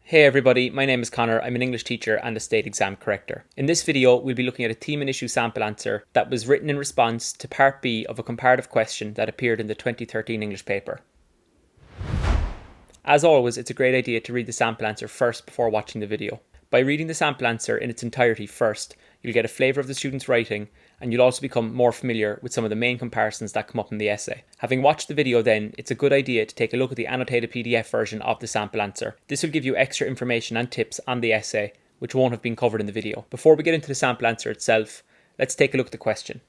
Hey everybody, my name is Connor. I'm an English teacher and a state exam corrector. In this video, we'll be looking at a theme and issue sample answer that was written in response to part B of a comparative question that appeared in the 2013 English paper. As always, it's a great idea to read the sample answer first before watching the video. By reading the sample answer in its entirety first, you'll get a flavour of the student's writing and you'll also become more familiar with some of the main comparisons that come up in the essay. Having watched the video then, it's a good idea to take a look at the annotated PDF version of the sample answer. This will give you extra information and tips on the essay, which won't have been covered in the video. Before we get into the sample answer itself, let's take a look at the question.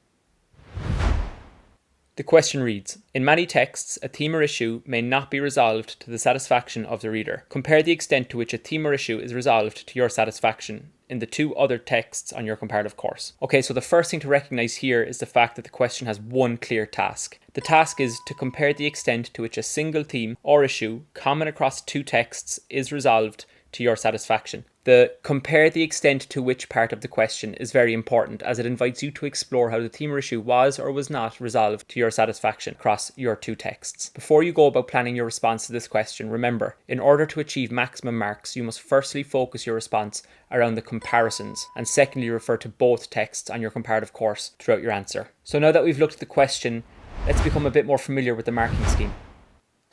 The question reads, in many texts, a theme or issue may not be resolved to the satisfaction of the reader. Compare the extent to which a theme or issue is resolved to your satisfaction in the two other texts on your comparative course. Okay, so the first thing to recognise here is the fact that the question has one clear task. The task is to compare the extent to which a single theme or issue common across two texts is resolved to your satisfaction. The compare the extent to which part of the question is very important, as it invites you to explore how the theme or issue was or was not resolved to your satisfaction across your two texts. Before you go about planning your response to this question, remember, in order to achieve maximum marks, you must firstly focus your response around the comparisons, and secondly refer to both texts on your comparative course throughout your answer. So now that we've looked at the question, let's become a bit more familiar with the marking scheme.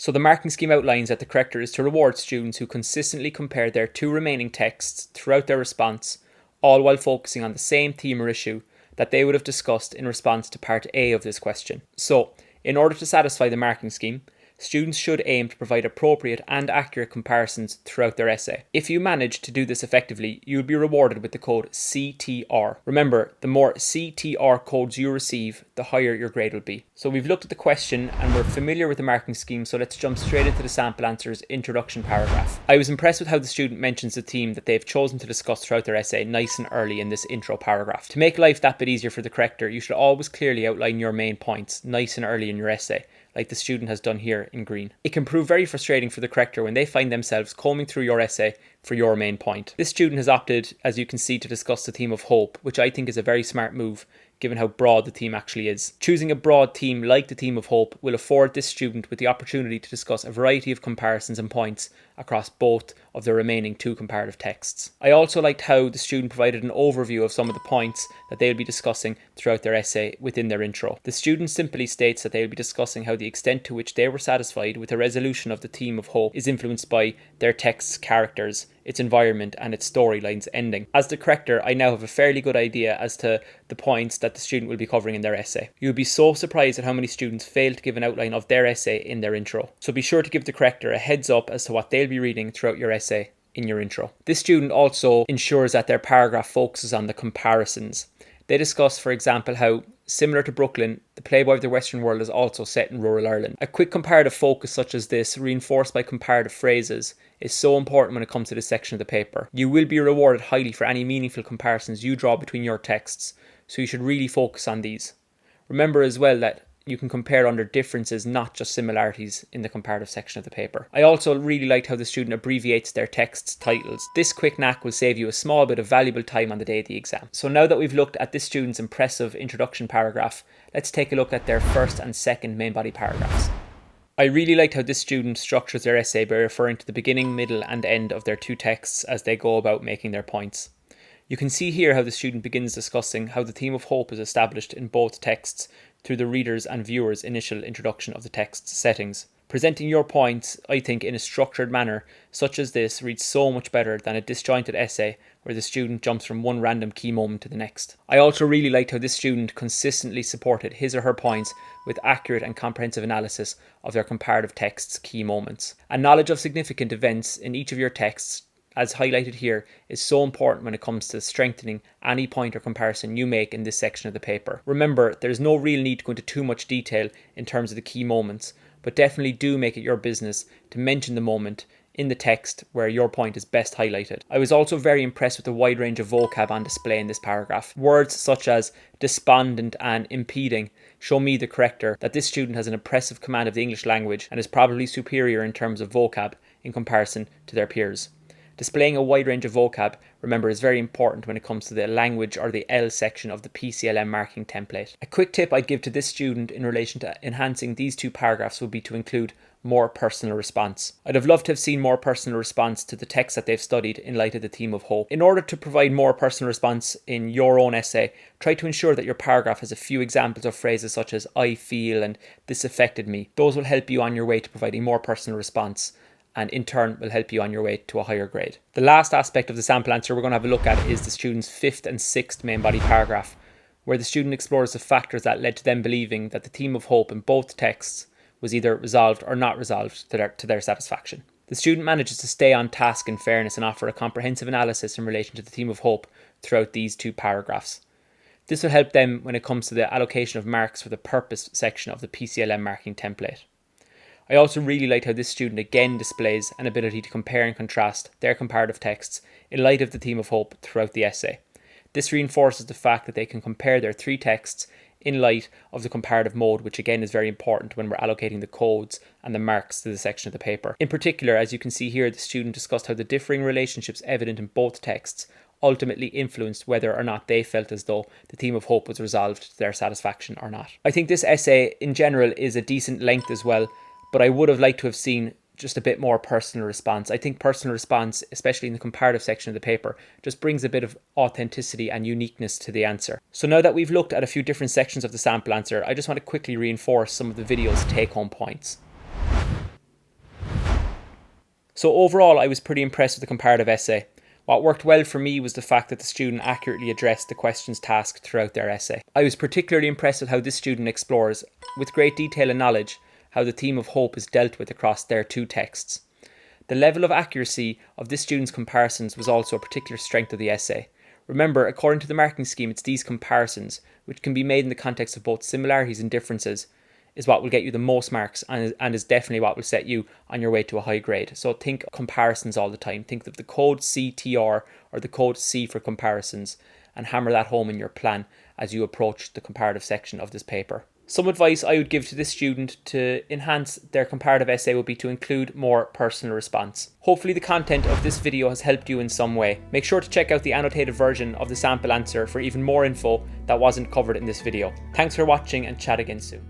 So the marking scheme outlines that the corrector is to reward students who consistently compare their two remaining texts throughout their response, all while focusing on the same theme or issue that they would have discussed in response to part A of this question. So, in order to satisfy the marking scheme, students should aim to provide appropriate and accurate comparisons throughout their essay. If you manage to do this effectively, you will be rewarded with the code CTR. Remember, the more CTR codes you receive, the higher your grade will be. So we've looked at the question and we're familiar with the marking scheme, so let's jump straight into the sample answer's introduction paragraph. I was impressed with how the student mentions the theme that they've chosen to discuss throughout their essay nice and early in this intro paragraph. To make life that bit easier for the corrector, you should always clearly outline your main points nice and early in your essay, like the student has done here in green. It can prove very frustrating for the corrector when they find themselves combing through your essay for your main point. This student has opted, as you can see, to discuss the theme of hope, which I think is a very smart move given how broad the theme actually is. Choosing a broad theme like the theme of hope will afford this student with the opportunity to discuss a variety of comparisons and points across both of the remaining two comparative texts. I also liked how the student provided an overview of some of the points that they will be discussing throughout their essay within their intro. The student simply states that they will be discussing how the extent to which they were satisfied with the resolution of the theme of hope is influenced by their text's characters, its environment and its storyline's ending. As the corrector, I now have a fairly good idea as to the points that the student will be covering in their essay. You would be so surprised at how many students fail to give an outline of their essay in their intro. So be sure to give the corrector a heads up as to what they'll be reading throughout your essay in your intro. This student also ensures that their paragraph focuses on the comparisons. They discuss, for example, how, similar to Brooklyn, the Playboy of the Western world is also set in rural Ireland. A quick comparative focus such as this, reinforced by comparative phrases, is so important when it comes to this section of the paper. You will be rewarded highly for any meaningful comparisons you draw between your texts, so you should really focus on these. Remember as well that you can compare under differences, not just similarities, in the comparative section of the paper. I also really liked how the student abbreviates their text's titles. This quick knack will save you a small bit of valuable time on the day of the exam. So now that we've looked at this student's impressive introduction paragraph, let's take a look at their first and second main body paragraphs. I really liked how this student structures their essay by referring to the beginning, middle and end of their two texts as they go about making their points. You can see here how the student begins discussing how the theme of hope is established in both texts through the reader's and viewer's initial introduction of the text's settings. Presenting your points, I think, in a structured manner such as this reads so much better than a disjointed essay where the student jumps from one random key moment to the next. I also really liked how this student consistently supported his or her points with accurate and comprehensive analysis of their comparative text's key moments. A knowledge of significant events in each of your texts, as highlighted here, is so important when it comes to strengthening any point or comparison you make in this section of the paper. Remember, there's no real need to go into too much detail in terms of the key moments, but definitely do make it your business to mention the moment in the text where your point is best highlighted. I was also very impressed with the wide range of vocab on display in this paragraph. Words such as despondent and impeding show me, the corrector, that this student has an impressive command of the English language and is probably superior in terms of vocab in comparison to their peers. Displaying a wide range of vocab, remember, is very important when it comes to the language or the L section of the PCLM marking template. A quick tip I'd give to this student in relation to enhancing these two paragraphs would be to include more personal response. I'd have loved to have seen more personal response to the text that they've studied in light of the theme of hope. In order to provide more personal response in your own essay, try to ensure that your paragraph has a few examples of phrases such as I feel and this affected me. Those will help you on your way to providing more personal response, and in turn will help you on your way to a higher grade. The last aspect of the sample answer we're going to have a look at is the student's 5th and 6th main body paragraph, where the student explores the factors that led to them believing that the theme of hope in both texts was either resolved or not resolved to their satisfaction. The student manages to stay on task in fairness and offer a comprehensive analysis in relation to the theme of hope throughout these 2 paragraphs. This will help them when it comes to the allocation of marks for the purpose section of the PCLM marking template. I also really liked how this student again displays an ability to compare and contrast their comparative texts in light of the theme of hope throughout the essay. This reinforces the fact that they can compare their 3 texts in light of the comparative mode, which again is very important when we're allocating the codes and the marks to the section of the paper. In particular, as you can see here, the student discussed how the differing relationships evident in both texts ultimately influenced whether or not they felt as though the theme of hope was resolved to their satisfaction or not. I think this essay in general is a decent length as well, but I would have liked to have seen just a bit more personal response. I think personal response, especially in the comparative section of the paper, just brings a bit of authenticity and uniqueness to the answer. So now that we've looked at a few different sections of the sample answer, I just want to quickly reinforce some of the video's take-home points. So overall, I was pretty impressed with the comparative essay. What worked well for me was the fact that the student accurately addressed the questions tasked throughout their essay. I was particularly impressed with how this student explores, with great detail and knowledge, how the theme of hope is dealt with across their 2 texts. The level of accuracy of this student's comparisons was also a particular strength of the essay. Remember, according to the marking scheme, it's these comparisons, which can be made in the context of both similarities and differences, is what will get you the most marks and is definitely what will set you on your way to a high grade. So think comparisons all the time. Think of the code CTR or the code C for comparisons and hammer that home in your plan as you approach the comparative section of this paper. Some advice I would give to this student to enhance their comparative essay would be to include more personal response. Hopefully the content of this video has helped you in some way. Make sure to check out the annotated version of the sample answer for even more info that wasn't covered in this video. Thanks for watching and chat again soon.